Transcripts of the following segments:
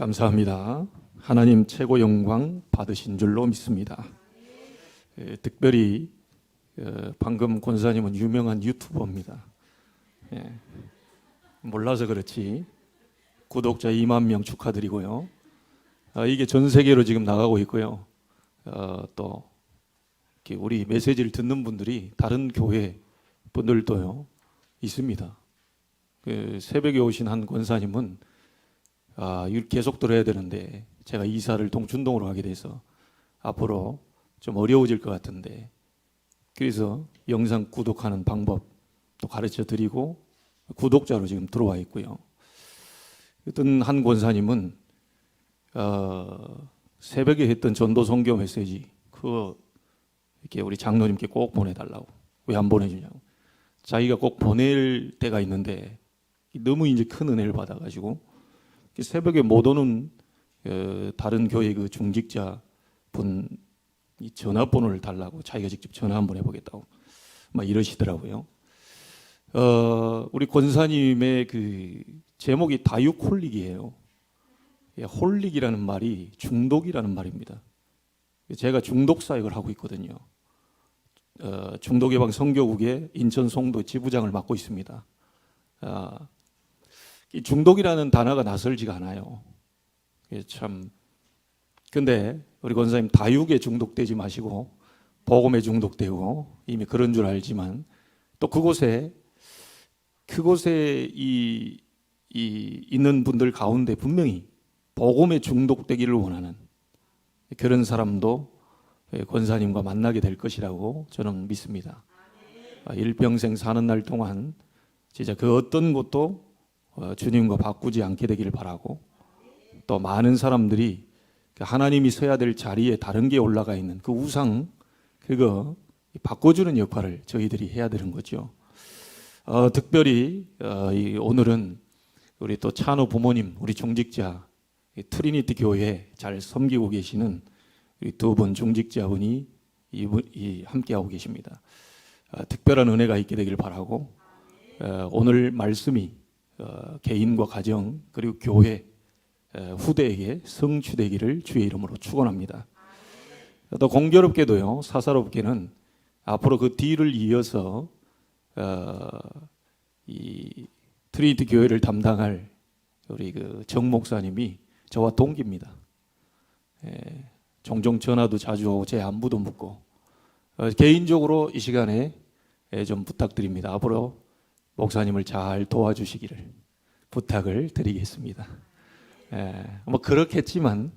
감사합니다. 하나님 최고 영광 받으신 줄로 믿습니다. 특별히 방금 권사님은 유명한 유튜버입니다. 몰라서 그렇지 구독자 2만 명 축하드리고요. 이게 전 세계로 지금 나가고 있고요. 또 우리 메시지를 듣는 분들이 다른 교회 분들도요 있습니다. 새벽에 오신 한 권사님은 이걸 계속 들어야 되는데 제가 이사를 동춘동으로 하게 돼서 앞으로 좀 어려워질 것 같은데 그래서 영상 구독하는 방법도 가르쳐 드리고 구독자로 지금 들어와 있고요. 어떤 한 권사님은 새벽에 했던 전도 선교 메시지 그거 이렇게 우리 장로님께 꼭 보내달라고. 왜 안 보내주냐고. 자기가 꼭 보낼 때가 있는데 너무 이제 큰 은혜를 받아가지고 새벽에 못 오는 다른 교회 그 중직자 분 전화번호를 달라고 자기가 직접 전화 한번 해보겠다고 막 이러시더라고요. 우리 권사님의 그 제목이 다육홀릭이에요. 홀릭이라는 말이 중독이라는 말입니다. 제가 중독 사역을 하고 있거든요. 중독예방 선교국의 인천 송도 지부장을 맡고 있습니다. 이 중독이라는 단어가 낯설지가 않아요. 참 근데 우리 권사님 다육에 중독되지 마시고 복음에 중독되고 이미 그런 줄 알지만 또 그곳에 있는 분들 가운데 분명히 복음에 중독되기를 원하는 그런 사람도 권사님과 만나게 될 것이라고 저는 믿습니다. 일평생 사는 날 동안 진짜 그 어떤 것도 주님과 바꾸지 않게 되기를 바라고 또 많은 사람들이 하나님이 서야 될 자리에 다른 게 올라가 있는 그 우상 그거 바꿔주는 역할을 저희들이 해야 되는 거죠. 특별히 오늘은 우리 또 찬호 부모님 우리 중직자 트리니티 교회에 잘 섬기고 계시는 우리 두 분 중직자분이 함께하고 계십니다. 특별한 은혜가 있게 되길 바라고 오늘 말씀이 개인과 가정 그리고 교회 후대에게 성취되기를 주의 이름으로 축원합니다. 또 공교롭게도요 사사롭게는 앞으로 그 뒤를 이어서 이 트리니티 교회를 담당할 우리 그 정 목사님이 저와 동기입니다. 종종 전화도 자주 오고 제 안부도 묻고 개인적으로 이 시간에 좀 부탁드립니다. 앞으로 목사님을 잘 도와주시기를 부탁을 드리겠습니다. 뭐 그렇겠지만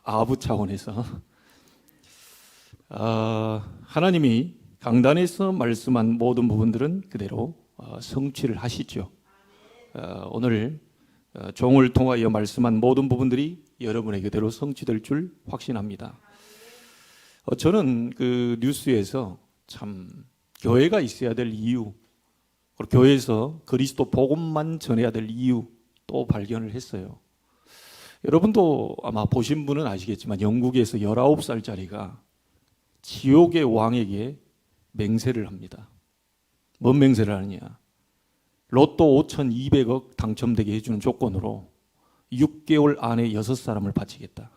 아부 차원에서 하나님이 강단에서 말씀한 모든 부분들은 그대로 성취를 하시죠. 오늘 종을 통하여 말씀한 모든 부분들이 여러분의 그대로 성취될 줄 확신합니다. 저는 그 뉴스에서 참 교회가 있어야 될 이유 그리고 교회에서 그리스도 복음만 전해야 될 이유 또 발견을 했어요. 여러분도 아마 보신 분은 아시겠지만 영국에서 19살짜리가 지옥의 왕에게 맹세를 합니다. 뭔 맹세를 하느냐. 로또 5,200억 당첨되게 해주는 조건으로 6개월 안에 6사람을 바치겠다.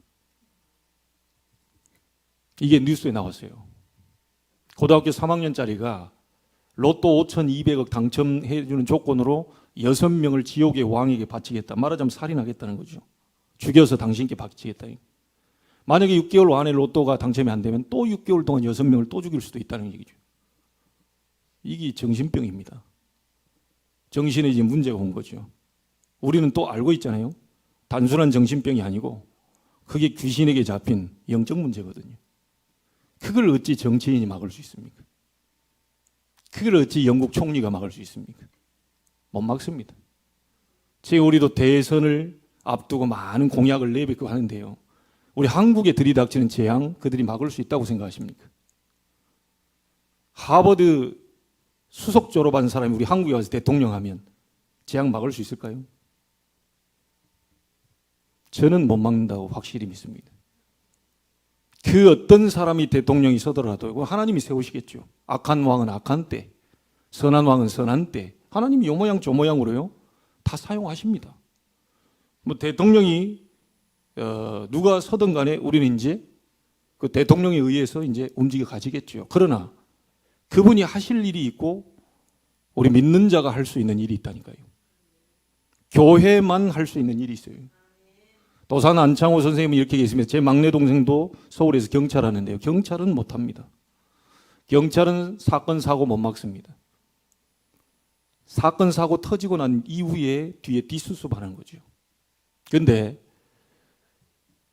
이게 뉴스에 나왔어요. 고등학교 3학년짜리가 로또 5,200억 당첨해주는 조건으로 6명을 지옥의 왕에게 바치겠다. 말하자면 살인하겠다는 거죠. 죽여서 당신께 바치겠다. 만약에 6개월 안에 로또가 당첨이 안 되면 또 6개월 동안 6명을 또 죽일 수도 있다는 얘기죠. 이게 정신병입니다. 정신에 이제 문제가 온 거죠. 우리는 또 알고 있잖아요. 단순한 정신병이 아니고 그게 귀신에게 잡힌 영적 문제거든요. 그걸 어찌 정치인이 막을 수 있습니까? 그걸 어찌 영국 총리가 막을 수 있습니까? 못 막습니다. 지금 우리도 대선을 앞두고 많은 공약을 내뱉고 하는데요. 우리 한국에 들이닥치는 재앙 그들이 막을 수 있다고 생각하십니까? 하버드 수석 졸업한 사람이 우리 한국에 와서 대통령 하면 재앙 막을 수 있을까요? 저는 못 막는다고 확실히 믿습니다. 그 어떤 사람이 대통령이 서더라도 하나님이 세우시겠죠. 악한 왕은 악한 때, 선한 왕은 선한 때 하나님이 요 모양 저 모양으로요 다 사용하십니다. 뭐 대통령이 누가 서든 간에 우리는 이제 그 대통령에 의해서 이제 움직여 가지겠죠. 그러나 그분이 하실 일이 있고 우리 믿는 자가 할 수 있는 일이 있다니까요. 교회만 할 수 있는 일이 있어요. 도산 안창호 선생님이 이렇게 계시면서 제 막내 동생도 서울에서 경찰 하는데요. 경찰은 못합니다. 경찰은 사건 사고 못 막습니다. 사건 사고 터지고 난 이후에 뒤에 뒷수습하는 거죠. 그런데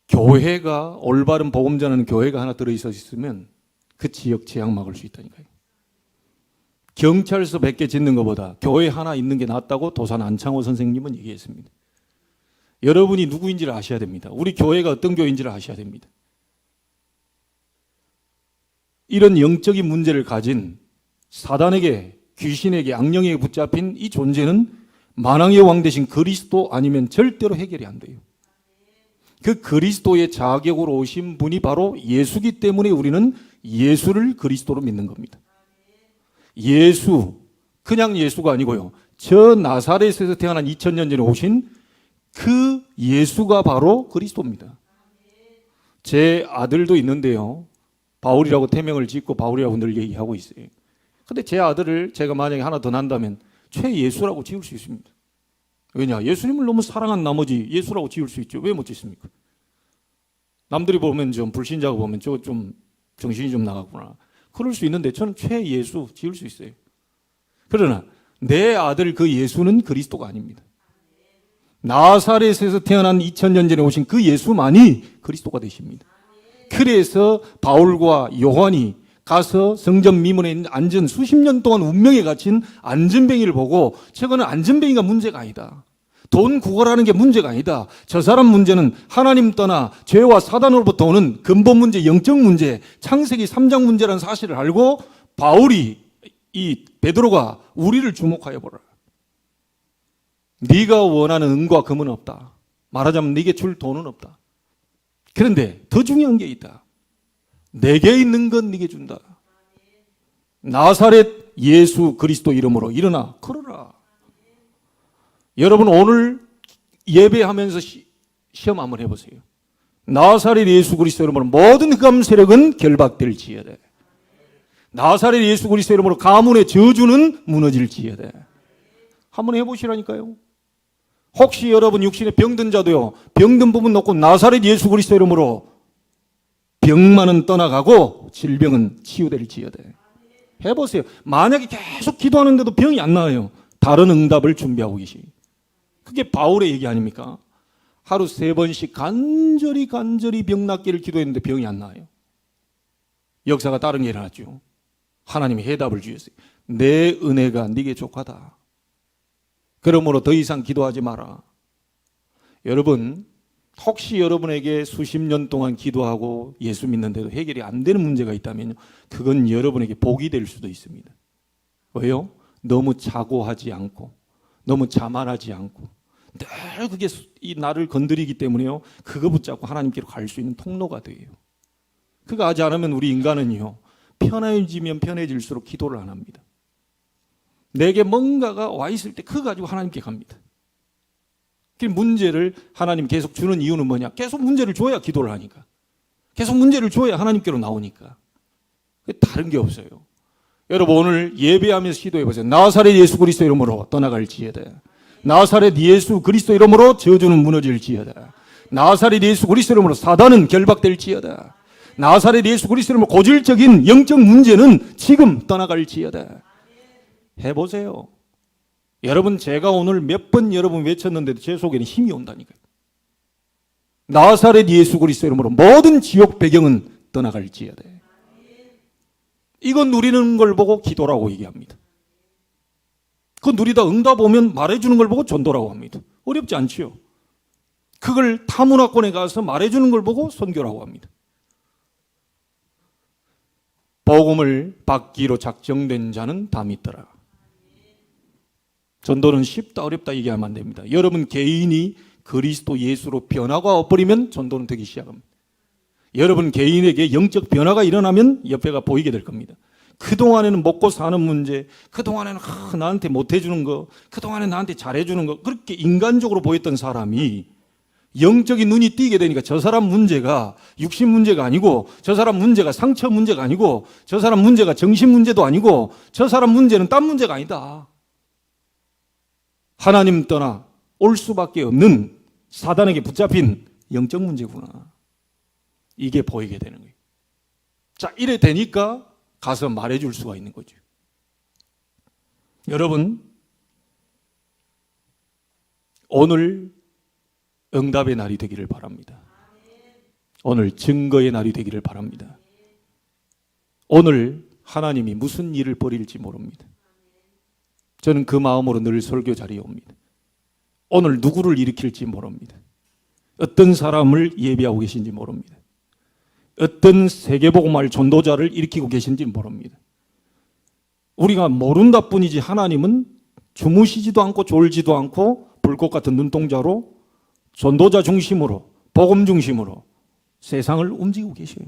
교회가 올바른 복음 전하는 교회가 하나 들어있으면 그 지역 재앙 막을 수 있다니까요. 경찰서 100개 짓는 것보다 교회 하나 있는 게 낫다고 도산 안창호 선생님은 얘기했습니다. 여러분이 누구인지를 아셔야 됩니다. 우리 교회가 어떤 교회인지를 아셔야 됩니다. 이런 영적인 문제를 가진 사단에게, 귀신에게, 악령에게 붙잡힌 이 존재는 만왕의 왕 대신 그리스도 아니면 절대로 해결이 안 돼요. 그 그리스도의 자격으로 오신 분이 바로 예수기 때문에 우리는 예수를 그리스도로 믿는 겁니다. 예수, 그냥 예수가 아니고요. 저 나사렛에서 태어난 2000년 전에 오신 그 예수가 바로 그리스도입니다. 제 아들도 있는데요. 바울이라고 태명을 짓고 바울이라고 늘 얘기하고 있어요. 근데 제 아들을 제가 만약에 하나 더 난다면 최예수라고 지을 수 있습니다. 왜냐? 예수님을 너무 사랑한 나머지 예수라고 지을 수 있죠. 왜 못 짓습니까? 남들이 보면 좀 불신자가 보면 저 좀 정신이 좀 나갔구나. 그럴 수 있는데 저는 최예수 지을 수 있어요. 그러나 내 아들 그 예수는 그리스도가 아닙니다. 나사렛에서 태어난 2000년 전에 오신 그 예수만이 그리스도가 되십니다. 그래서 바울과 요한이 가서 성전 미문에 앉은 수십 년 동안 운명에 갇힌 안전뱅이를 보고 저거는 안전뱅이가 문제가 아니다. 돈 구걸하는 게 문제가 아니다. 저 사람 문제는 하나님 떠나 죄와 사단으로부터 오는 근본 문제, 영적 문제, 창세기 3장 문제라는 사실을 알고 바울이, 이 베드로가 우리를 주목하여 보라. 네가 원하는 은과 금은 없다. 말하자면 네게 줄 돈은 없다. 그런데 더 중요한 게 있다. 내게 있는 건 네게 준다. 나사렛 예수 그리스도 이름으로 일어나 걸어라. 여러분 오늘 예배하면서 시험 한번 해보세요. 나사렛 예수 그리스도 이름으로 모든 흑암 세력은 결박될지어다. 나사렛 예수 그리스도 이름으로 가문의 저주는 무너질지어다. 한번 해보시라니까요. 혹시 여러분 육신에 병든 자도요, 병든 부분 놓고 나사렛 예수 그리스도 이름으로 병만은 떠나가고 질병은 치유될지어다. 해보세요. 만약에 계속 기도하는데도 병이 안 나와요. 다른 응답을 준비하고 계시. 그게 바울의 얘기 아닙니까? 하루 3번씩 간절히 병 낫기를 기도했는데 병이 안 나와요. 역사가 다른 게 일어났죠. 하나님이 해답을 주셨어요. 내 은혜가 네게 족하다. 그러므로 더 이상 기도하지 마라. 여러분, 혹시 여러분에게 수십 년 동안 기도하고 예수 믿는데도 해결이 안 되는 문제가 있다면 그건 여러분에게 복이 될 수도 있습니다. 왜요? 너무 자고하지 않고 너무 자만하지 않고 늘 그게 이 나를 건드리기 때문에요. 그거 붙잡고 하나님께로 갈 수 있는 통로가 돼요. 그거 하지 않으면 우리 인간은요, 편해지면 편해질수록 기도를 안 합니다. 내게 뭔가가 와 있을 때 그거 가지고 하나님께 갑니다. 그 문제를 하나님 계속 주는 이유는 뭐냐? 계속 문제를 줘야 기도를 하니까. 계속 문제를 줘야 하나님께로 나오니까. 다른 게 없어요. 여러분 오늘 예배하면서 기도해 보세요. 나사렛 예수 그리스도 이름으로 떠나갈지어다. 나사렛 예수 그리스도 이름으로 저주는 무너질지어다. 나사렛 예수 그리스도 이름으로 사단은 결박될지어다. 나사렛 예수 그리스도 이름으로 고질적인 영적 문제는 지금 떠나갈지어다. 해보세요. 여러분 제가 오늘 몇 번 여러분 외쳤는데도 제 속에는 힘이 온다니까요. 나사렛 예수 그리스도 이름으로 모든 지옥 배경은 떠나갈지어다. 이건 누리는 걸 보고 기도라고 얘기합니다. 그 누리다 응답 오면 말해주는 걸 보고 전도라고 합니다. 어렵지 않지요. 그걸 타문화권에 가서 말해주는 걸 보고 선교라고 합니다. 복음을 받기로 작정된 자는 다 믿더라. 전도는 쉽다 어렵다 얘기하면 안 됩니다. 여러분 개인이 그리스도 예수로 변화가 와버리면 전도는 되기 시작합니다. 여러분 개인에게 영적 변화가 일어나면 옆에가 보이게 될 겁니다. 그동안에는 먹고 사는 문제, 그동안에는 나한테 못해주는 거, 그동안에 나한테 잘해주는 거, 그렇게 인간적으로 보였던 사람이 영적인 눈이 띄게 되니까 저 사람 문제가 육신 문제가 아니고, 저 사람 문제가 상처 문제가 아니고, 저 사람 문제가 정신 문제도 아니고, 저 사람 문제는 딴 문제가 아니다. 하나님 떠나 올 수밖에 없는 사단에게 붙잡힌 영적 문제구나. 이게 보이게 되는 거예요. 자, 이래 되니까 가서 말해줄 수가 있는 거죠. 여러분, 오늘 응답의 날이 되기를 바랍니다. 오늘 증거의 날이 되기를 바랍니다. 오늘 하나님이 무슨 일을 벌일지 모릅니다. 저는 그 마음으로 늘 설교 자리에 옵니다. 오늘 누구를 일으킬지 모릅니다. 어떤 사람을 예비하고 계신지 모릅니다. 어떤 세계복음화를 전도자를 일으키고 계신지 모릅니다. 우리가 모른다 뿐이지 하나님은 주무시지도 않고 졸지도 않고 불꽃 같은 눈동자로 전도자 중심으로, 복음 중심으로 세상을 움직이고 계셔요.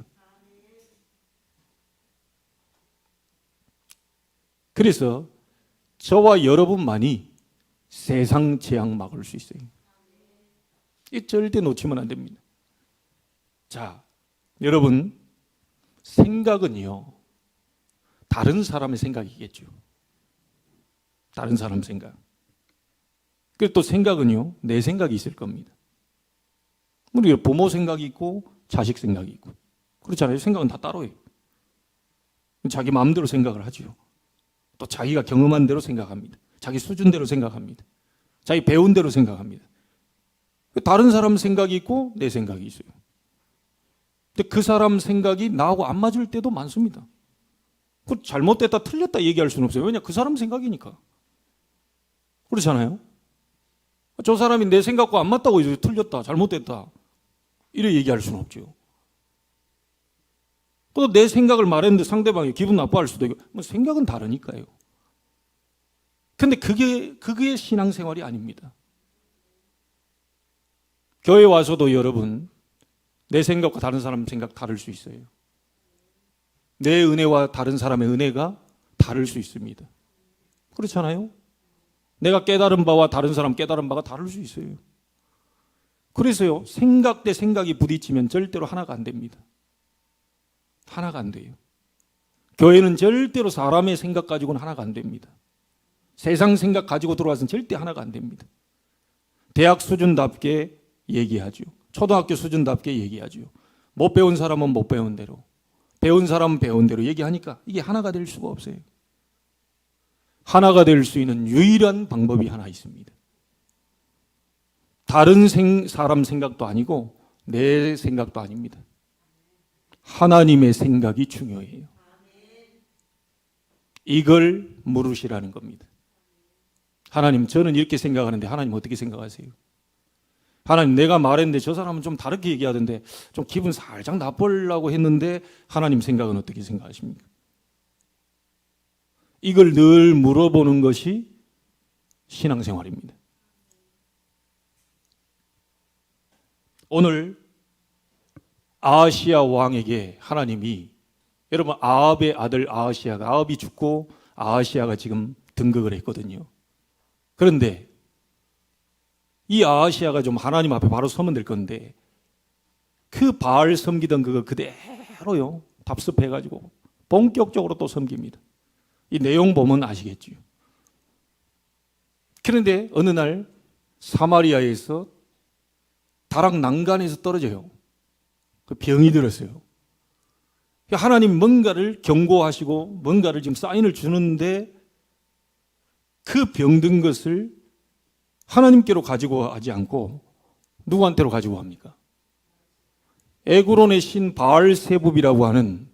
그래서 저와 여러분만이 세상 재앙 막을 수 있어요. 이 절대 놓치면 안 됩니다. 자, 여러분, 생각은요, 다른 사람의 생각이겠죠. 다른 사람 생각. 그리고 또 생각은요, 내 생각이 있을 겁니다. 우리 부모 생각이 있고 자식 생각이 있고 그렇잖아요. 생각은 다 따로예요. 자기 마음대로 생각을 하죠. 또 자기가 경험한 대로 생각합니다. 자기 수준대로 생각합니다. 자기 배운 대로 생각합니다. 다른 사람 생각이 있고 내 생각이 있어요. 근데 그 사람 생각이 나하고 안 맞을 때도 많습니다. 그 잘못됐다 틀렸다 얘기할 수는 없어요. 왜냐, 그 사람 생각이니까. 그렇잖아요. 저 사람이 내 생각과 안 맞다고 이제 틀렸다 잘못됐다 이래 얘기할 수는 없죠. 또 내 생각을 말했는데 상대방이 기분 나빠할 수도 있고, 뭐 생각은 다르니까요. 근데 그게 신앙생활이 아닙니다. 교회 와서도 여러분, 내 생각과 다른 사람 생각 다를 수 있어요. 내 은혜와 다른 사람의 은혜가 다를 수 있습니다. 그렇잖아요? 내가 깨달은 바와 다른 사람 깨달은 바가 다를 수 있어요. 그래서요, 생각 대 생각이 부딪히면 절대로 하나가 안 됩니다. 하나가 안 돼요. 교회는 절대로 사람의 생각 가지고는 하나가 안 됩니다. 세상 생각 가지고 들어와서는 절대 하나가 안 됩니다. 대학 수준답게 얘기하죠. 초등학교 수준답게 얘기하죠. 못 배운 사람은 못 배운 대로, 배운 사람은 배운 대로 얘기하니까 이게 하나가 될 수가 없어요. 하나가 될 수 있는 유일한 방법이 하나 있습니다. 다른 사람 생각도 아니고 내 생각도 아닙니다. 하나님의 생각이 중요해요. 이걸 물으시라는 겁니다. 하나님, 저는 이렇게 생각하는데 하나님 어떻게 생각하세요? 하나님, 내가 말했는데 저 사람은 좀 다르게 얘기하던데 좀 기분 살짝 나쁘려고 했는데 하나님 생각은 어떻게 생각하십니까? 이걸 늘 물어보는 것이 신앙생활입니다. 오늘 아하시야 왕에게 하나님이, 여러분, 아합의 아들 아하시야가, 아합이 죽고 아하시야가 지금 등극을 했거든요. 그런데 이 아하시야가 좀 하나님 앞에 바로 서면 될 건데 그 바알 섬기던 그거 그대로요, 답습해가지고 본격적으로 또 섬깁니다. 이 내용 보면 아시겠죠. 그런데 어느 날 사마리아에서 다락 난간에서 떨어져요. 그 병이 들었어요. 하나님 뭔가를 경고하시고 뭔가를 지금 사인을 주는데 그 병든 것을 하나님께로 가지고 하지 않고 누구한테로 가지고 합니까? 에그론의 신 바알세불이라고 하는,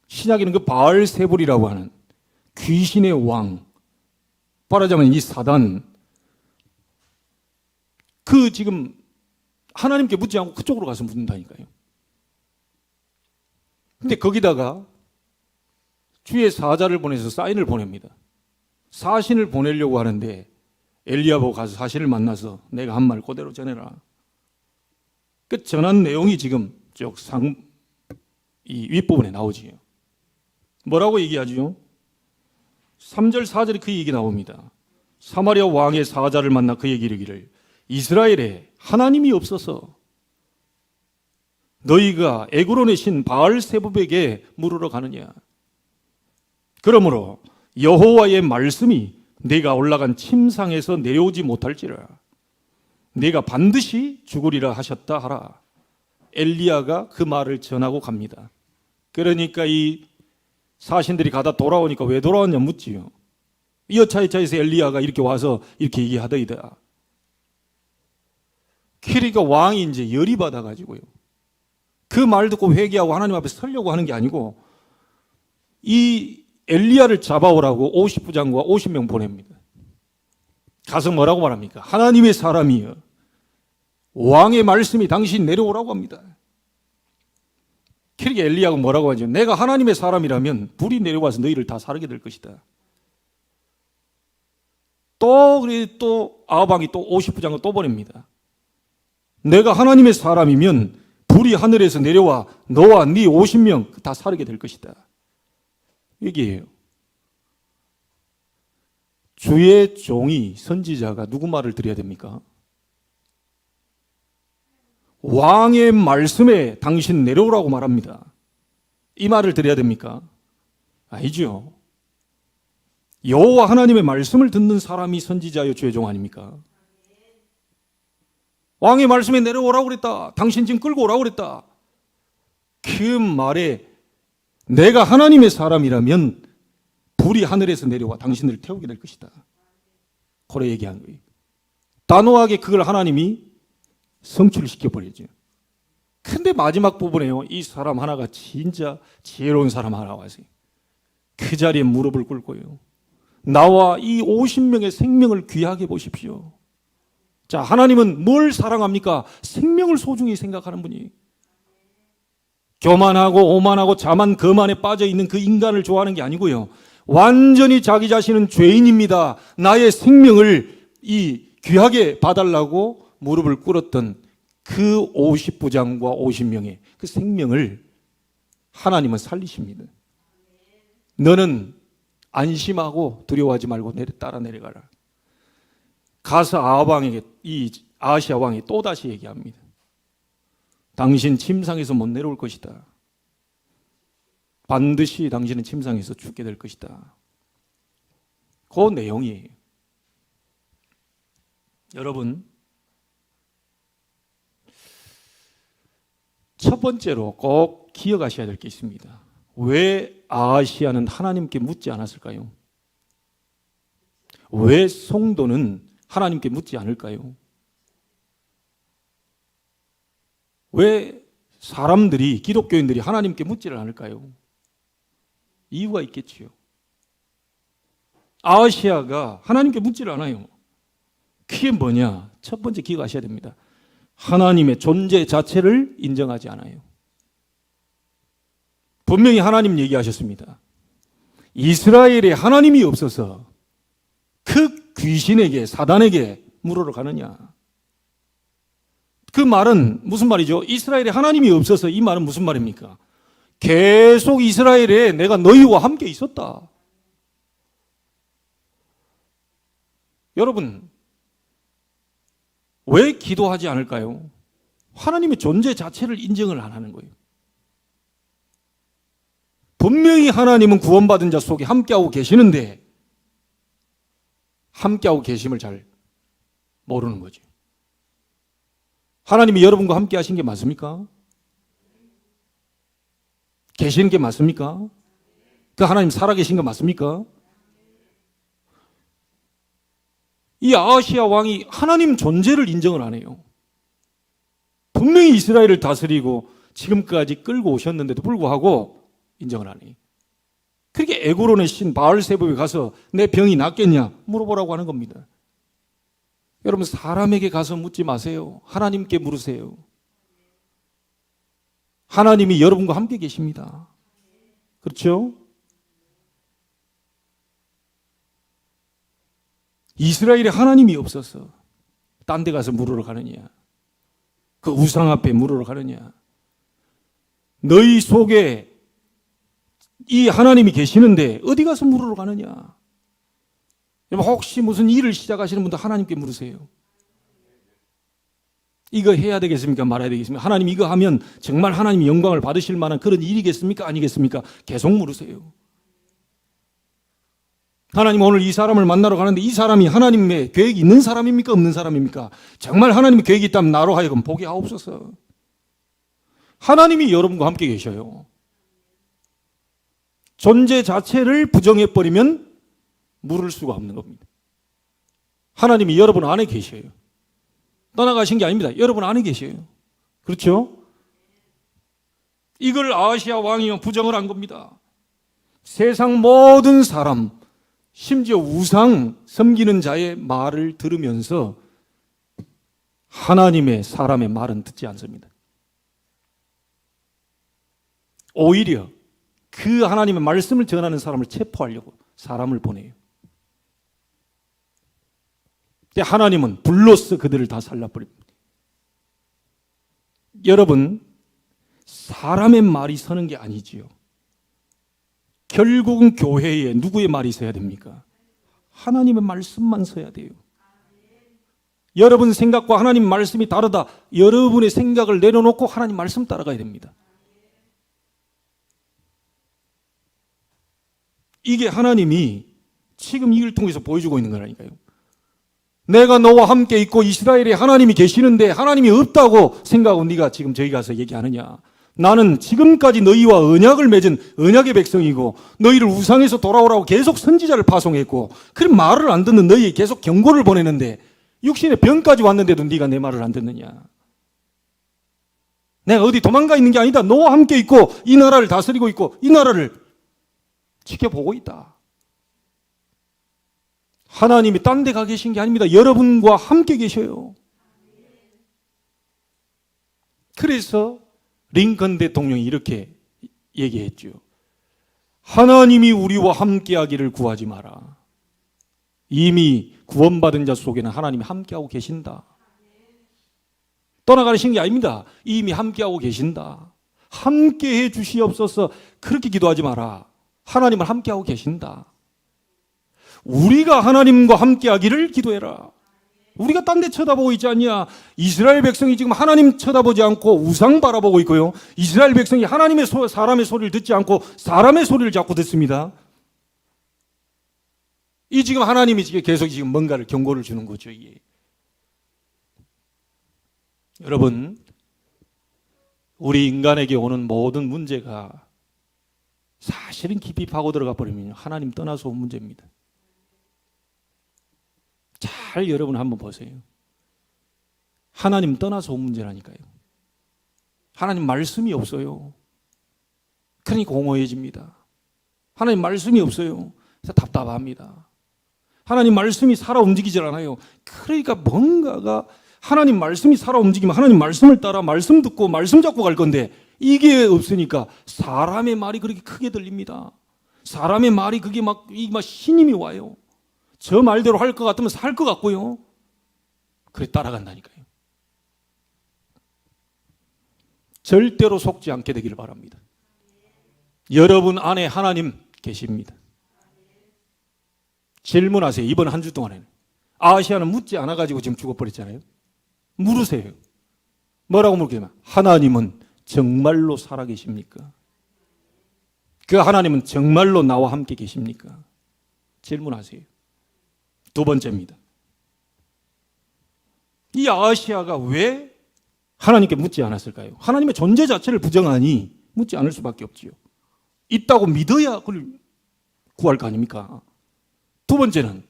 신약에는 그 바알세불이라고 하는 귀신의 왕, 말하자면 이 사단, 그 지금 하나님께 묻지 않고 그쪽으로 가서 묻는다니까요. 근데 거기다가 주의 사자를 보내서 사인을 보냅니다. 사신을 보내려고 하는데 엘리야 보고 가서 사신을 만나서 내가 한 말 그대로 전해라. 그 전한 내용이 지금 쭉 이 윗부분에 나오지요. 뭐라고 얘기하죠? 3절 4절에 그 얘기 나옵니다. 사마리아 왕의 사자를 만나 그에게 이르기를, 이스라엘에 하나님이 없어서 너희가 에그론의 신 바알세붑에게 물으러 가느냐? 그러므로 여호와의 말씀이 네가 올라간 침상에서 내려오지 못할지라 네가 반드시 죽으리라 하셨다 하라. 엘리야가 그 말을 전하고 갑니다. 그러니까 이 사신들이 가다 돌아오니까 왜 돌아왔냐 묻지요. 이 여차여차해서 엘리야가 이렇게 와서 이렇게 얘기하더이다. 그러니까 왕이 이제 열이 받아가지고요. 그 말 듣고 회개하고 하나님 앞에 서려고 하는 게 아니고 이 엘리야를 잡아오라고 50부장과 50명 보냅니다. 가서 뭐라고 말합니까? 하나님의 사람이여, 왕의 말씀이 당신 내려오라고 합니다. 그러니까 엘리야가 뭐라고 하죠? 내가 하나님의 사람이라면 불이 내려와서 너희를 다 사르게 될 것이다. 또 아합 왕이 또 50부장을 또 보냅니다. 내가 하나님의 사람이면 불이 하늘에서 내려와 너와 네 50명 다 사르게 될 것이다. 얘기해요. 주의 종이 선지자가 누구 말을 들어야 됩니까? 왕의 말씀에 당신 내려오라고 말합니다. 이 말을 들어야 됩니까? 아니죠. 여호와 하나님의 말씀을 듣는 사람이 선지자요 주의 종 아닙니까? 왕의 말씀에 내려오라고 그랬다. 당신 지금 끌고 오라고 그랬다. 그 말에 내가 하나님의 사람이라면 불이 하늘에서 내려와 당신들을 태우게 될 것이다. 그래 얘기한 거예요. 단호하게 그걸 하나님이 성취시켜버리죠. 근데 마지막 부분에요. 이 사람 하나가 진짜 지혜로운 사람 하나 와서 그 자리에 무릎을 꿇고요. 나와 이 50명의 생명을 귀하게 보십시오. 자, 하나님은 뭘 사랑합니까? 생명을 소중히 생각하는 분이. 교만하고 오만하고 자만 거만에 빠져 있는 그 인간을 좋아하는 게 아니고요. 완전히 자기 자신은 죄인입니다. 나의 생명을 이 귀하게 봐달라고 무릎을 꿇었던 그 50부장과 50명의 그 생명을 하나님은 살리십니다. 너는 안심하고 두려워하지 말고 따라 내려가라. 가서 아합 왕에게 이 아하시아 왕이 또다시 얘기합니다. 당신 침상에서 못 내려올 것이다. 반드시 당신은 침상에서 죽게 될 것이다. 그 내용이에요. 여러분, 첫 번째로 꼭 기억하셔야 될 게 있습니다. 왜 아하시아는 하나님께 묻지 않았을까요? 왜 성도는 하나님께 묻지 않을까요? 왜 사람들이, 기독교인들이 하나님께 묻지를 않을까요? 이유가 있겠지요. 아하시아가 하나님께 묻지를 않아요. 그게 뭐냐? 첫 번째 기억하셔야 됩니다. 하나님의 존재 자체를 인정하지 않아요. 분명히 하나님 얘기하셨습니다. 이스라엘에 하나님이 없어서 그 귀신에게, 사단에게 물으러 가느냐? 그 말은 무슨 말이죠? 이스라엘에 하나님이 없어서 이 말은 무슨 말입니까? 계속 이스라엘에 내가 너희와 함께 있었다. 여러분, 왜 기도하지 않을까요? 하나님의 존재 자체를 인정을 안 하는 거예요. 분명히 하나님은 구원받은 자 속에 함께하고 계시는데 함께하고 계심을 잘 모르는 거죠. 하나님이 여러분과 함께 하신 게 맞습니까? 계시는 게 맞습니까? 그 하나님 살아계신 거 맞습니까? 이 아하시아 왕이 하나님 존재를 인정을 안 해요. 분명히 이스라엘을 다스리고 지금까지 끌고 오셨는데도 불구하고 인정을 안 해요. 그렇게 에그론의 신 바알세붑에 가서 내 병이 낫겠냐 물어보라고 하는 겁니다. 여러분, 사람에게 가서 묻지 마세요. 하나님께 물으세요. 하나님이 여러분과 함께 계십니다. 그렇죠? 이스라엘에 하나님이 없어서 딴 데 가서 물으러 가느냐? 그 우상 앞에 물으러 가느냐? 너희 속에 이 하나님이 계시는데 어디 가서 물으러 가느냐? 여러분, 혹시 무슨 일을 시작하시는 분도 하나님께 물으세요. 이거 해야 되겠습니까? 말아야 되겠습니까? 하나님 이거 하면 정말 하나님이 영광을 받으실 만한 그런 일이겠습니까? 아니겠습니까? 계속 물으세요. 하나님 오늘 이 사람을 만나러 가는데 이 사람이 하나님의 계획이 있는 사람입니까? 없는 사람입니까? 정말 하나님의 계획이 있다면 나로 하여금 보게 하옵소서. 하나님이 여러분과 함께 계셔요. 존재 자체를 부정해버리면 물을 수가 없는 겁니다. 하나님이 여러분 안에 계셔요. 떠나가신 게 아닙니다. 여러분 안에 계셔요. 그렇죠? 이걸 아시아 왕이 부정을 한 겁니다. 세상 모든 사람, 심지어 우상 섬기는 자의 말을 들으면서 하나님의 사람의 말은 듣지 않습니다. 오히려 그 하나님의 말씀을 전하는 사람을 체포하려고 사람을 보내요. 근데 하나님은 불로써 그들을 다 살라버립니다. 여러분, 사람의 말이 서는 게 아니지요. 결국은 교회에 누구의 말이 서야 됩니까? 하나님의 말씀만 서야 돼요. 여러분 생각과 하나님 말씀이 다르다. 여러분의 생각을 내려놓고 하나님 말씀 따라가야 됩니다. 이게 하나님이 지금 이걸 통해서 보여주고 있는 거라니까요. 내가 너와 함께 있고 이스라엘에 하나님이 계시는데 하나님이 없다고 생각하고 네가 지금 저기 가서 얘기하느냐. 나는 지금까지 너희와 언약을 맺은 언약의 백성이고 너희를 우상에서 돌아오라고 계속 선지자를 파송했고 그런 말을 안 듣는 너희에 계속 경고를 보내는데 육신의 병까지 왔는데도 네가 내 말을 안 듣느냐. 내가 어디 도망가 있는 게 아니다. 너와 함께 있고 이 나라를 다스리고 있고 이 나라를 지켜보고 있다. 하나님이 딴 데 가 계신 게 아닙니다. 여러분과 함께 계셔요. 그래서 링컨 대통령이 이렇게 얘기했죠. 하나님이 우리와 함께하기를 구하지 마라. 이미 구원받은 자 속에는 하나님이 함께하고 계신다. 떠나가신 게 아닙니다. 이미 함께하고 계신다. 함께해 주시옵소서. 그렇게 기도하지 마라. 하나님을 함께하고 계신다. 우리가 하나님과 함께하기를 기도해라. 우리가 딴 데 쳐다보고 있지 않냐. 이스라엘 백성이 지금 하나님 쳐다보지 않고 우상 바라보고 있고요. 이스라엘 백성이 하나님의 사람의 소리를 듣지 않고 사람의 소리를 자꾸 듣습니다. 이 지금 하나님이 계속 지금 뭔가를 경고를 주는 거죠. 이게. 여러분, 우리 인간에게 오는 모든 문제가 사실은 깊이 파고 들어가 버리면 하나님 떠나서 온 문제입니다. 잘 여러분 한번 보세요. 하나님 떠나서 온 문제라니까요. 하나님 말씀이 없어요. 그러니까 공허해집니다. 하나님 말씀이 없어요. 그래서 답답합니다. 하나님 말씀이 살아 움직이질 않아요. 그러니까 뭔가가 하나님 말씀이 살아 움직이면 하나님 말씀을 따라 말씀 듣고 말씀 잡고 갈 건데 이게 없으니까 사람의 말이 그렇게 크게 들립니다. 사람의 말이 그게 막 신임이 와요. 저 말대로 할 것 같으면 살 것 같고요. 그래 따라간다니까요. 절대로 속지 않게 되기를 바랍니다. 여러분 안에 하나님 계십니다. 질문하세요. 이번 한 주 동안에는. 아시아는 묻지 않아가지고 지금 죽어버렸잖아요. 물으세요. 뭐라고 물으면 하나님은 정말로 살아계십니까? 그 하나님은 정말로 나와 함께 계십니까? 질문하세요. 두 번째입니다. 이 아시아가 왜 하나님께 묻지 않았을까요? 하나님의 존재 자체를 부정하니 묻지 않을 수밖에 없지요. 있다고 믿어야 그걸 구할 거 아닙니까? 두 번째는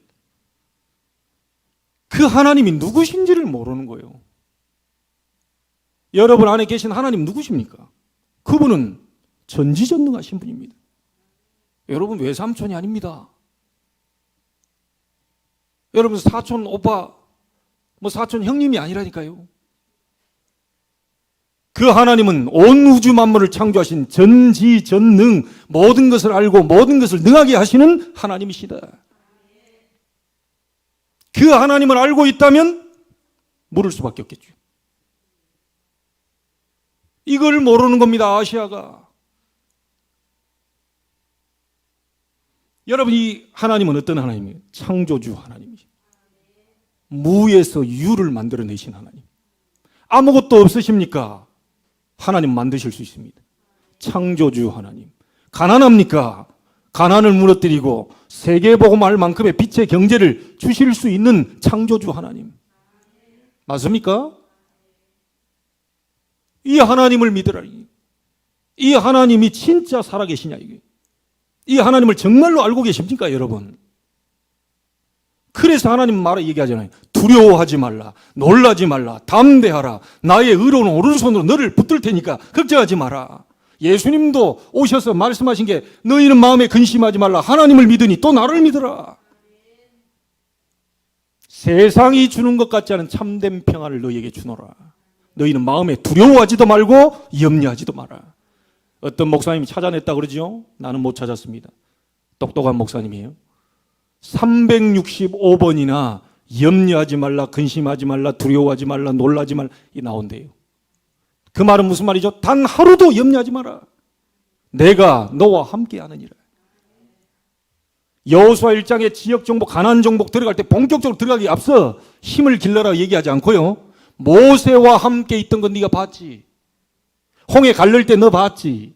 그 하나님이 누구신지를 모르는 거예요. 여러분 안에 계신 하나님 누구십니까? 그분은 전지전능하신 분입니다. 여러분 외삼촌이 아닙니다. 여러분 사촌 오빠, 사촌 형님이 아니라니까요. 그 하나님은 온 우주 만물을 창조하신 전지전능, 모든 것을 알고 모든 것을 능하게 하시는 하나님이시다. 그 하나님을 알고 있다면 물을 수밖에 없겠죠. 이걸 모르는 겁니다. 아시아가. 여러분 이 하나님은 어떤 하나님이에요? 창조주 하나님이죠. 무에서 유를 만들어내신 하나님. 아무것도 없으십니까? 하나님 만드실 수 있습니다. 창조주 하나님. 가난합니까? 가난을 무너뜨리고 세계복음할 만큼의 빛의 경제를 주실 수 있는 창조주 하나님. 맞습니까? 이 하나님을 믿으라. 이 하나님이 진짜 살아계시냐 이게. 이 하나님을 정말로 알고 계십니까 여러분? 그래서 하나님 말을 얘기하잖아요. 두려워하지 말라, 놀라지 말라, 담대하라. 나의 의로운 오른손으로 너를 붙들 테니까 걱정하지 마라. 예수님도 오셔서 말씀하신 게 너희는 마음에 근심하지 말라. 하나님을 믿으니 또 나를 믿으라. 세상이 주는 것 같지 않은 참된 평안을 너희에게 주노라. 너희는 마음에 두려워하지도 말고 염려하지도 마라. 어떤 목사님이 찾아냈다 그러죠? 나는 못 찾았습니다. 똑똑한 목사님이에요. 365번이나 염려하지 말라, 근심하지 말라, 두려워하지 말라, 놀라지 말라 이 나온대요. 그 말은 무슨 말이죠? 단 하루도 염려하지 마라. 내가 너와 함께 하느니라. 여호수아 1장의 지역 정복, 가나안 정복 들어갈 때 본격적으로 들어가기 앞서 힘을 길러라 얘기하지 않고요. 모세와 함께 있던 건 네가 봤지. 홍해 갈릴 때 너 봤지.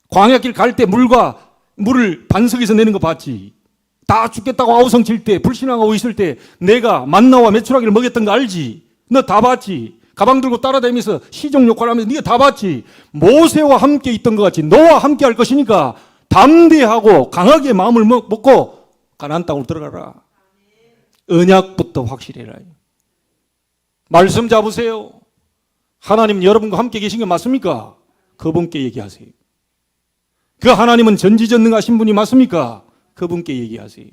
광야길 갈 때 물을 반석에서 내는 거 봤지. 다 죽겠다고 아우성 칠 때 불신앙하고 있을 때 내가 만나와 메추라기를 먹였던 거 알지. 너 다 봤지. 가방 들고 따라다니면서 시종 역할을 하면서 네가 다 봤지. 모세와 함께 있던 것 같이 너와 함께 할 것이니까 담대하고 강하게 마음을 먹고 가나안 땅으로 들어가라. 언약부터 확실해라. 말씀 잡으세요. 하나님 여러분과 함께 계신 게 맞습니까? 그분께 얘기하세요. 그 하나님은 전지전능하신 분이 맞습니까? 그분께 얘기하세요.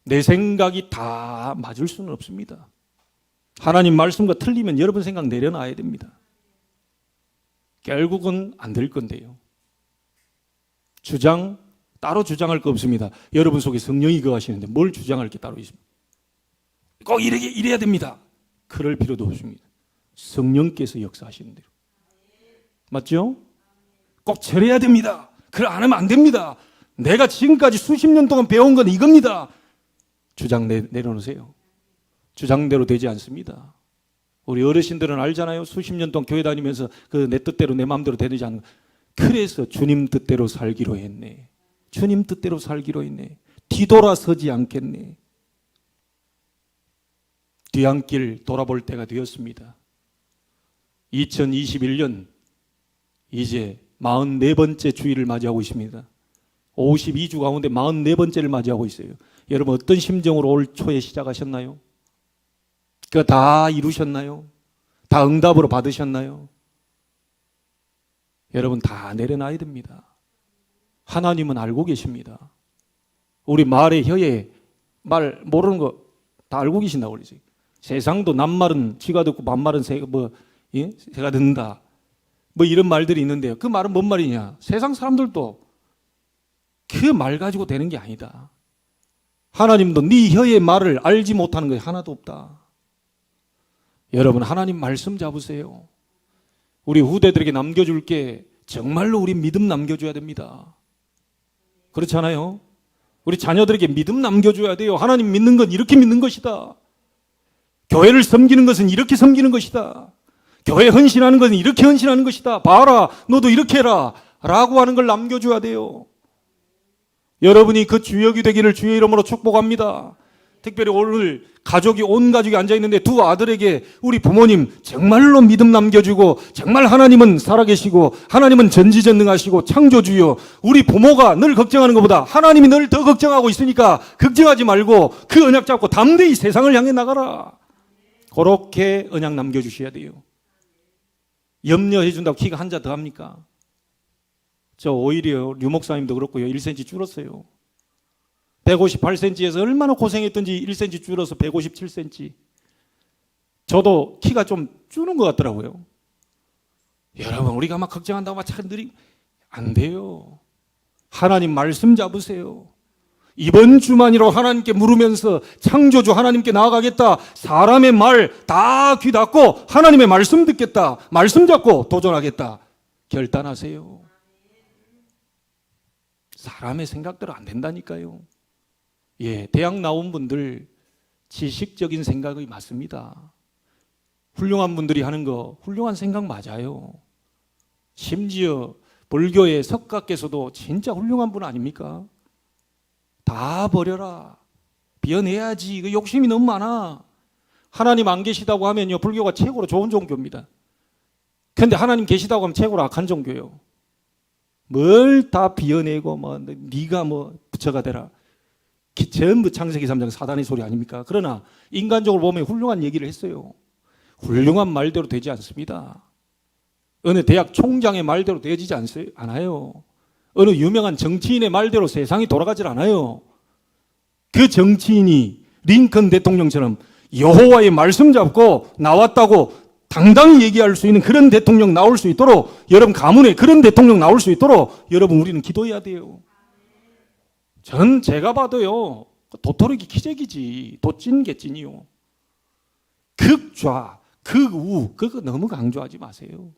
내 생각이 다 맞을 수는 없습니다. 하나님 말씀과 틀리면 여러분 생각 내려놔야 됩니다. 결국은 안 될 건데요. 따로 주장할 거 없습니다. 여러분 속에 성령이 거하시는데 뭘 주장할 게 따로 있습니까? 꼭 이래야 됩니다. 그럴 필요도 없습니다. 성령께서 역사하시는 대로. 맞죠? 꼭 저래야 됩니다. 그걸 안 하면 안 됩니다. 내가 지금까지 수십 년 동안 배운 건 이겁니다. 주장 내려놓으세요. 주장대로 되지 않습니다. 우리 어르신들은 알잖아요. 수십 년 동안 교회 다니면서 그 내 뜻대로 내 마음대로 되지 않는 거. 그래서 주님 뜻대로 살기로 했네. 주님 뜻대로 살기로 했네. 뒤돌아서지 않겠네. 뒤안길 돌아볼 때가 되었습니다. 2021년 이제 44번째 주일을 맞이하고 있습니다. 52주 가운데 44번째를 맞이하고 있어요. 여러분 어떤 심정으로 올 초에 시작하셨나요? 그거 다 이루셨나요? 다 응답으로 받으셨나요? 여러분 다 내려놔야 됩니다. 하나님은 알고 계십니다. 우리 말의 혀에 말 모르는 거 다 알고 계신다고 그러지. 세상도 남말은 쥐가 듣고 반말은 새가 듣는다. 뭐 이런 말들이 있는데요. 그 말은 뭔 말이냐? 세상 사람들도 그 말 가지고 되는 게 아니다. 하나님도 네 혀의 말을 알지 못하는 것이 하나도 없다. 여러분 하나님 말씀 잡으세요. 우리 후대들에게 남겨줄 게 정말로 우리 믿음 남겨줘야 됩니다. 그렇잖아요. 우리 자녀들에게 믿음 남겨줘야 돼요. 하나님 믿는 건 이렇게 믿는 것이다. 교회를 섬기는 것은 이렇게 섬기는 것이다. 교회 헌신하는 것은 이렇게 헌신하는 것이다. 봐라 너도 이렇게 해라 라고 하는 걸 남겨줘야 돼요. 여러분이 그 주역이 되기를 주의 이름으로 축복합니다. 특별히 오늘 온 가족이 앉아있는데 두 아들에게 우리 부모님 정말로 믿음 남겨주고 정말 하나님은 살아계시고 하나님은 전지전능하시고 창조주요 우리 부모가 늘 걱정하는 것보다 하나님이 늘 더 걱정하고 있으니까 걱정하지 말고 그 언약 잡고 담대히 세상을 향해 나가라. 그렇게 언약 남겨주셔야 돼요. 염려해 준다고 키가 한 자 더 합니까? 저 오히려 류 목사님도 그렇고요. 1cm 줄었어요. 158cm에서 얼마나 고생했던지 1cm 줄어서 157cm. 저도 키가 좀 주는 것 같더라고요. 여러분 우리가 막 걱정한다고 막 참 안 돼요. 하나님 말씀 잡으세요. 이번 주만이라도 하나님께 물으면서 창조주 하나님께 나아가겠다. 사람의 말 다 귀 닫고 하나님의 말씀 듣겠다. 말씀 잡고 도전하겠다. 결단하세요. 사람의 생각대로 안 된다니까요. 예, 대학 나온 분들 지식적인 생각이 맞습니다. 훌륭한 분들이 하는 거 훌륭한 생각 맞아요. 심지어 불교의 석가께서도 진짜 훌륭한 분 아닙니까? 다 버려라. 비워내야지. 그 욕심이 너무 많아. 하나님 안 계시다고 하면요, 불교가 최고로 좋은 종교입니다. 근데 하나님 계시다고 하면 최고로 악한 종교예요. 뭘 다 비워내고 네가 부처가 되라. 전부 창세기 3장 사단의 소리 아닙니까? 그러나 인간적으로 보면 훌륭한 얘기를 했어요. 훌륭한 말대로 되지 않습니다. 어느 대학 총장의 말대로 되어지지 않아요. 어느 유명한 정치인의 말대로 세상이 돌아가질 않아요. 그 정치인이 링컨 대통령처럼 여호와의 말씀 잡고 나왔다고 당당히 얘기할 수 있는 그런 대통령 나올 수 있도록, 여러분 가문에 그런 대통령 나올 수 있도록 여러분 우리는 기도해야 돼요. 제가 봐도요, 도토리기 기적이지 도찐 개찐이요. 극좌 극우 그거 너무 강조하지 마세요.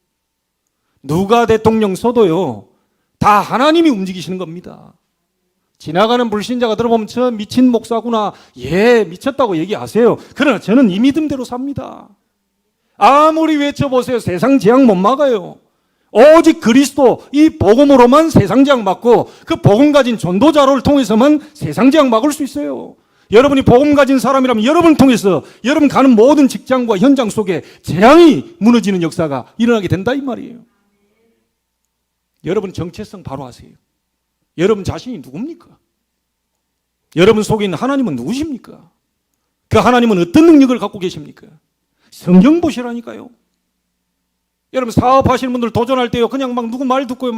누가 대통령 서도요 다 하나님이 움직이시는 겁니다. 지나가는 불신자가 들어보면 저 미친 목사구나, 예 미쳤다고 얘기하세요. 그러나 저는 이 믿음대로 삽니다. 아무리 외쳐보세요, 세상 재앙 못 막아요. 오직 그리스도 이 복음으로만 세상 재앙 막고, 그 복음 가진 전도자를 통해서만 세상 재앙 막을 수 있어요. 여러분이 복음 가진 사람이라면 여러분을 통해서 여러분 가는 모든 직장과 현장 속에 재앙이 무너지는 역사가 일어나게 된다 이 말이에요. 여러분 정체성 바로 아세요. 여러분 자신이 누굽니까? 여러분 속에 있는 하나님은 누구십니까? 그 하나님은 어떤 능력을 갖고 계십니까? 성경 보시라니까요. 여러분 사업하시는 분들 도전할 때요, 그냥 누구 말 듣고요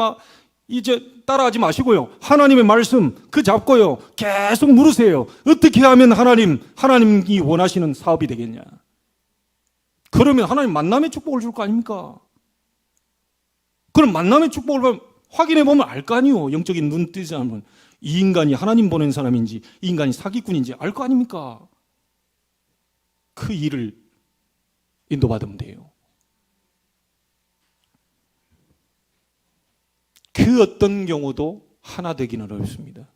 이제 따라하지 마시고요, 하나님의 말씀 그 잡고요 계속 물으세요. 어떻게 하면 하나님이 원하시는 사업이 되겠냐? 그러면 하나님 만남의 축복을 줄 거 아닙니까? 그럼 만남의 축복을 확인해 보면 알 거 아니요. 영적인 눈 뜨지 않으면 이 인간이 하나님 보낸 사람인지 이 인간이 사기꾼인지 알 거 아닙니까? 그 일을 인도받으면 돼요. 그 어떤 경우도 하나 되기는 어렵습니다.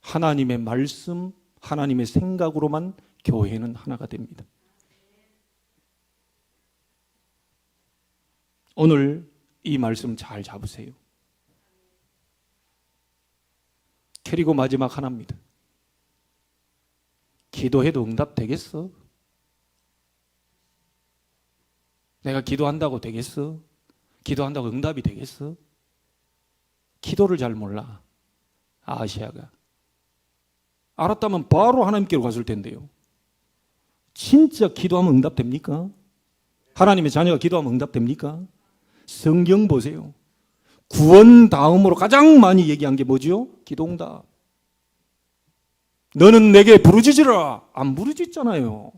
하나님의 말씀, 하나님의 생각으로만 교회는 하나가 됩니다. 오늘 이 말씀 잘 잡으세요. 그리고 마지막 하나입니다. 기도해도 응답 되겠어? 내가 기도한다고 되겠어? 기도한다고 응답이 되겠어? 기도를 잘 몰라. 아시아가. 알았다면 바로 하나님께로 갔을 텐데요. 진짜 기도하면 응답됩니까? 하나님의 자녀가 기도하면 응답됩니까? 성경 보세요. 구원 다음으로 가장 많이 얘기한 게 뭐죠? 기도응답. 너는 내게 부르짖으라. 안 부르짖잖아요.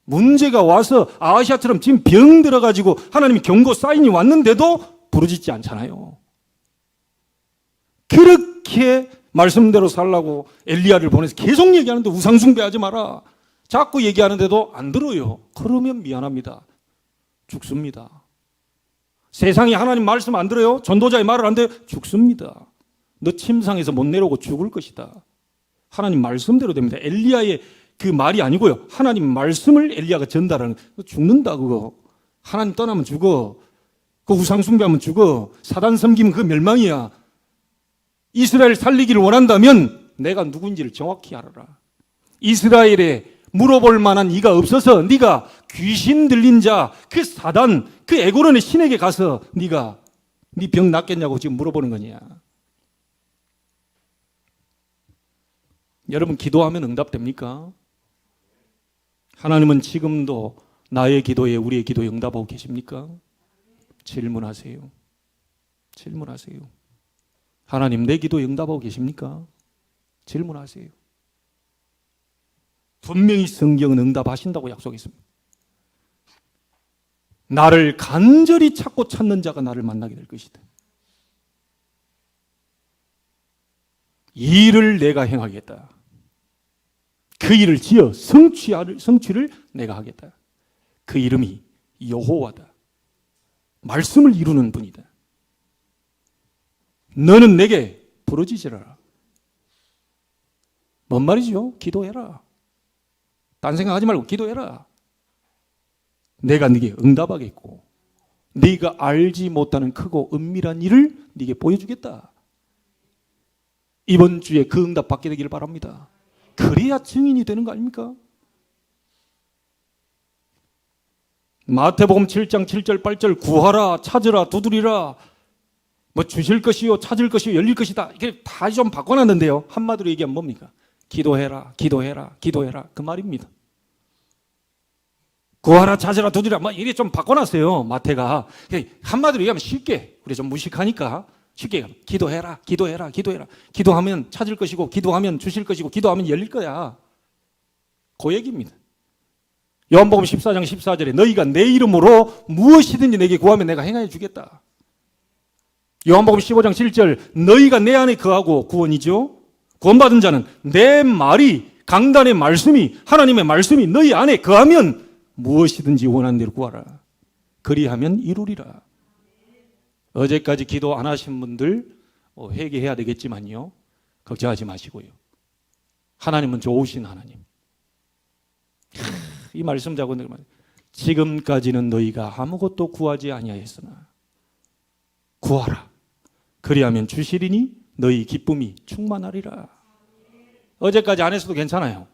문제가 와서 아시아처럼 지금 병 들어가지고 하나님이 경고 사인이 왔는데도 부르짖지 않잖아요. 그렇게 말씀대로 살라고 엘리야를 보내서 계속 얘기하는데 우상숭배하지 마라. 자꾸 얘기하는데도 안 들어요. 그러면 미안합니다. 죽습니다. 세상에 하나님 말씀 안 들어요? 전도자의 말을 안 돼요? 죽습니다. 너 침상에서 못 내려오고 죽을 것이다. 하나님 말씀대로 됩니다. 엘리야의 그 말이 아니고요. 하나님 말씀을 엘리야가 전달하는, 죽는다 그거. 하나님 떠나면 죽어. 그 우상 숭배하면 죽어. 사단 섬기면 그 멸망이야. 이스라엘 살리기를 원한다면 내가 누구인지를 정확히 알아라. 이스라엘에 물어볼 만한 이가 없어서 네가 귀신 들린 자, 그 사단, 그 에고론의 신에게 가서 네가 네 병 낫겠냐고 지금 물어보는 거냐. 여러분 기도하면 응답됩니까? 하나님은 지금도 나의 기도에 우리의 기도에 응답하고 계십니까? 질문하세요. 질문하세요. 하나님 내 기도에 응답하고 계십니까? 질문하세요. 분명히 성경은 응답하신다고 약속했습니다. 나를 간절히 찾고 찾는 자가 나를 만나게 될 것이다. 이 일을 내가 행하겠다. 그 일을 지어 성취를 내가 하겠다. 그 이름이 여호와다. 말씀을 이루는 분이다. 너는 내게 부르짖으라. 뭔 말이죠? 기도해라. 딴 생각하지 말고 기도해라. 내가 네게 응답하겠고 네가 알지 못하는 크고 은밀한 일을 네게 보여주겠다. 이번 주에 그 응답 받게 되기를 바랍니다. 그래야 증인이 되는 거 아닙니까? 마태복음 7장 7절 8절 구하라 찾으라 두드리라 뭐 주실 것이요 찾을 것이요 열릴 것이다. 이게 다 좀 바꿔놨는데요. 한마디로 얘기하면 뭡니까? 기도해라 기도해라 기도해라 그 말입니다. 구하라 찾으라 두드리라 뭐 이래 좀 바꿔놨어요. 마태가 한마디로 얘기하면 쉽게 우리 좀 무식하니까 쉽게 기도해라 기도해라 기도해라 기도하면 찾을 것이고 기도하면 주실 것이고 기도하면 열릴 거야. 그 얘기입니다. 요한복음 14장 14절에 너희가 내 이름으로 무엇이든지 내게 구하면 내가 행하여 주겠다. 요한복음 15장 7절 너희가 내 안에 거하고 구원이죠. 구원받은 자는 내 말이 강단의 말씀이 하나님의 말씀이 너희 안에 거하면 무엇이든지 원하는 대로 구하라. 그리하면 이루리라. 어제까지 기도 안 하신 분들 회개해야 되겠지만요. 걱정하지 마시고요. 하나님은 좋으신 하나님. 이 말씀 자고 지금까지는 너희가 아무것도 구하지 아니하였으나 구하라. 그리하면 주시리니 너희 기쁨이 충만하리라. 어제까지 안 했어도 괜찮아요.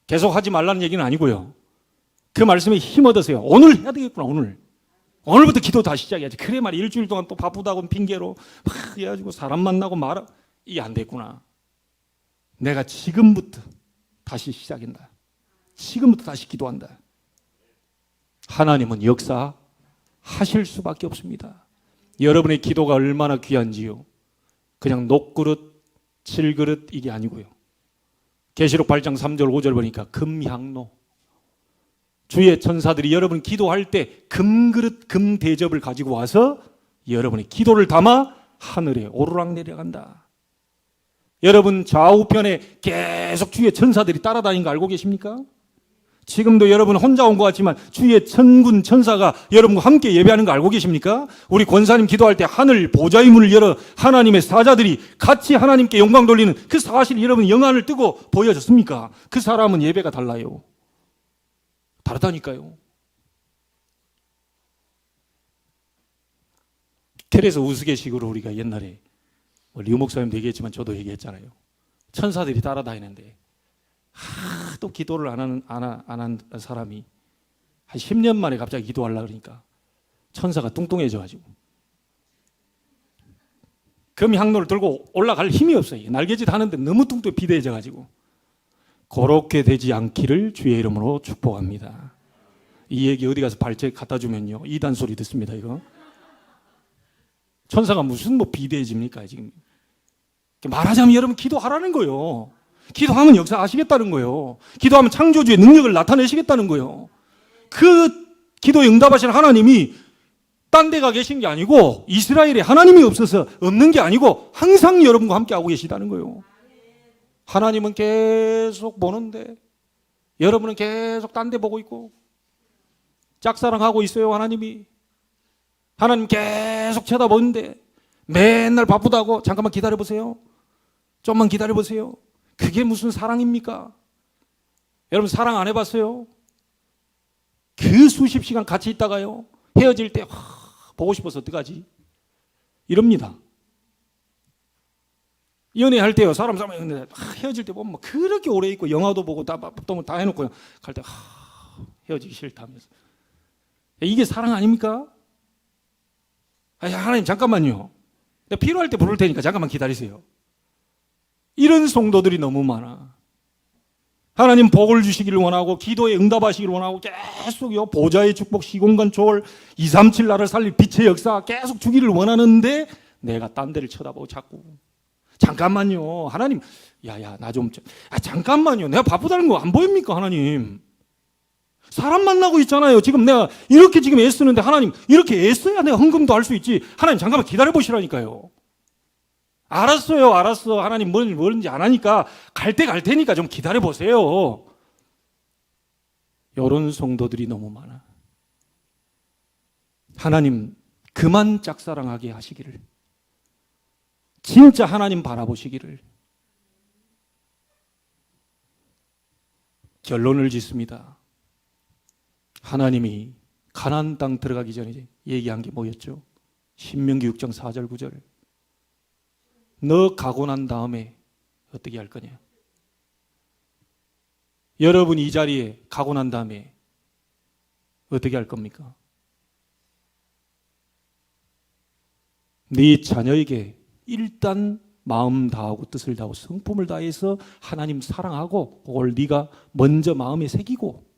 계속 하지 말라는 얘기는 아니고요. 그 말씀에 힘 얻으세요. 오늘 해야 되겠구나. 오늘부터 기도 다시 시작해야지. 그래 말이야. 일주일 동안 또 바쁘다고 핑계로 막 해가지고 사람 만나고 말아. 이게 안 됐구나. 내가 지금부터 다시 시작한다. 지금부터 다시 기도한다. 하나님은 역사하실 수밖에 없습니다. 여러분의 기도가 얼마나 귀한지요. 그냥 녹그릇, 칠그릇 이게 아니고요. 계시록 8장 3절 5절 보니까 금향로. 주의 천사들이 여러분 기도할 때 금그릇, 금대접을 가지고 와서 여러분의 기도를 담아 하늘에 오르락 내려간다. 여러분 좌우편에 계속 주의 천사들이 따라다니는 거 알고 계십니까? 지금도 여러분 혼자 온 것 같지만 주의 천군 천사가 여러분과 함께 예배하는 거 알고 계십니까? 우리 권사님 기도할 때 하늘 보좌의 문을 열어 하나님의 사자들이 같이 하나님께 영광 돌리는 그 사실 여러분 영안을 뜨고 보여졌습니까? 그 사람은 예배가 달라요. 다르다니까요. 그래서 우스갯식으로 우리가 옛날에 류 목사님도 얘기했지만 저도 얘기했잖아요. 천사들이 따라다니는데 또 기도를 안 한 사람이 한 10년 만에 갑자기 기도하려고 그러니까 천사가 뚱뚱해져가지고 금향로를 들고 올라갈 힘이 없어요. 날개짓 하는데 너무 뚱뚱해 비대해져가지고 그렇게 되지 않기를 주의 이름으로 축복합니다. 이 얘기 어디 가서 발제 갖다 주면요 이단 소리 듣습니다. 이거 천사가 무슨 비대해집니까 지금. 말하자면 여러분 기도하라는 거예요. 기도하면 역사하시겠다는 거예요. 기도하면 창조주의 능력을 나타내시겠다는 거예요. 그 기도에 응답하시는 하나님이 딴 데가 계신 게 아니고 이스라엘에 하나님이 없어서 없는 게 아니고 항상 여러분과 함께 하고 계시다는 거예요. 하나님은 계속 보는데 여러분은 계속 딴 데 보고 있고 짝사랑하고 있어요. 하나님이. 하나님 계속 쳐다보는데 맨날 바쁘다고 잠깐만 기다려보세요. 좀만 기다려보세요. 그게 무슨 사랑입니까? 여러분 사랑 안 해봤어요? 그 수십 시간 같이 있다가요 헤어질 때 보고 싶어서 어떡하지? 이럽니다. 연애할 때요 사람 헤어질 때 보면 그렇게 오래 있고 영화도 보고 다 해놓고 갈 때 헤어지기 싫다면서. 이게 사랑 아닙니까? 하나님 잠깐만요. 내가 필요할 때 부를 테니까 잠깐만 기다리세요. 이런 성도들이 너무 많아. 하나님 복을 주시기를 원하고 기도에 응답하시기를 원하고 계속요 보좌의 축복 시공간 초월 237 나를 살릴 빛의 역사 계속 주기를 원하는데 내가 딴 데를 쳐다보고 자꾸 잠깐만요. 하나님 나 좀 잠깐만요. 내가 바쁘다는 거 안 보입니까? 하나님 사람 만나고 있잖아요. 지금 내가 이렇게 지금 애쓰는데 하나님 이렇게 애써야 내가 헌금도 할 수 있지. 하나님 잠깐만 기다려 보시라니까요. 알았어요. 알았어. 하나님 뭐든지 안 하니까 갈 때 갈 테니까 좀 기다려 보세요. 이런 성도들이 너무 많아. 하나님 그만 짝사랑하게 하시기를. 진짜 하나님 바라보시기를. 결론을 짓습니다. 하나님이 가나안 땅 들어가기 전에 얘기한 게 뭐였죠? 신명기 6장 4절 9절. 너 가고 난 다음에 어떻게 할 거냐? 여러분이 이 자리에 가고 난 다음에 어떻게 할 겁니까? 네 자녀에게 일단 마음 다하고 뜻을 다하고 성품을 다해서 하나님 사랑하고 그걸 네가 먼저 마음에 새기고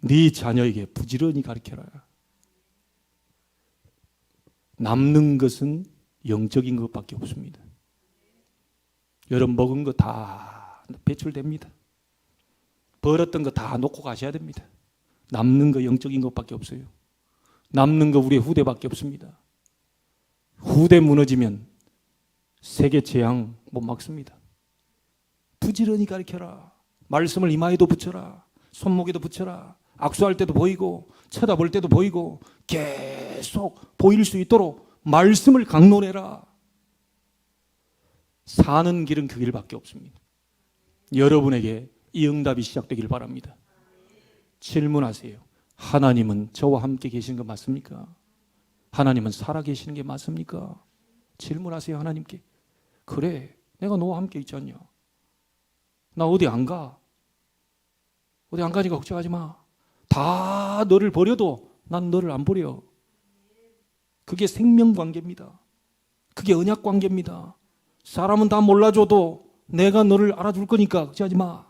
네 자녀에게 부지런히 가르쳐라. 남는 것은 영적인 것밖에 없습니다. 여러분 먹은 거 다 배출됩니다. 벌었던 거 다 놓고 가셔야 됩니다. 남는 거 영적인 것밖에 없어요. 남는 거 우리의 후대밖에 없습니다. 후대 무너지면 세계 재앙 못 막습니다. 부지런히 가르쳐라. 말씀을 이마에도 붙여라. 손목에도 붙여라. 악수할 때도 보이고 쳐다볼 때도 보이고 계속 보일 수 있도록 말씀을 강론해라. 사는 길은 그 길밖에 없습니다. 여러분에게 이 응답이 시작되길 바랍니다. 질문하세요. 하나님은 저와 함께 계시는 거 맞습니까? 하나님은 살아계시는 게 맞습니까? 질문하세요. 하나님께. 그래, 내가 너와 함께 있지 않냐? 나 어디 안 가. 어디 안 가니까 걱정하지 마. 다 너를 버려도 난 너를 안 버려. 그게 생명관계입니다. 그게 언약관계입니다. 사람은 다 몰라줘도 내가 너를 알아줄 거니까 걱정하지 마.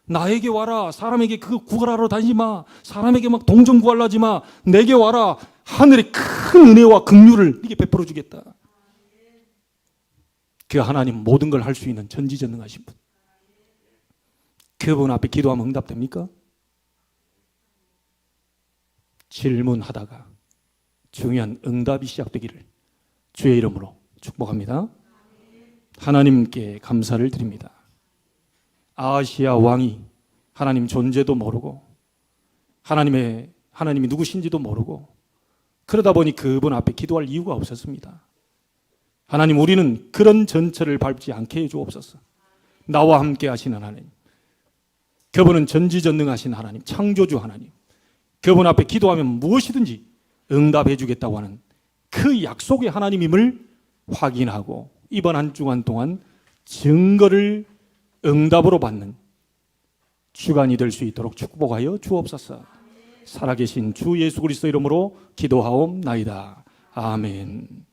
나에게 와라. 사람에게 그거 구걸하러 다니지 마. 사람에게 막 동정 구하려 하지 마. 내게 와라. 하늘의 큰 은혜와 긍휼을 네게 베풀어 주겠다. 그 하나님 모든 걸 할 수 있는 전지전능하신 분. 그분 앞에 기도하면 응답됩니까? 질문하다가 중요한 응답이 시작되기를 주의 이름으로 축복합니다. 하나님께 감사를 드립니다. 아하시야 왕이 하나님 존재도 모르고 하나님이 누구신지도 모르고 그러다 보니 그분 앞에 기도할 이유가 없었습니다. 하나님, 우리는 그런 전철을 밟지 않게 해주옵소서. 나와 함께 하시는 하나님, 그분은 전지전능하신 하나님, 창조주 하나님, 그분 앞에 기도하면 무엇이든지 응답해 주겠다고 하는 그 약속의 하나님임을 확인하고 이번 한 주간 동안 증거를 응답으로 받는 주간이 될 수 있도록 축복하여 주옵소서. 살아계신 주 예수 그리스도 이름으로 기도하옵나이다. 아멘.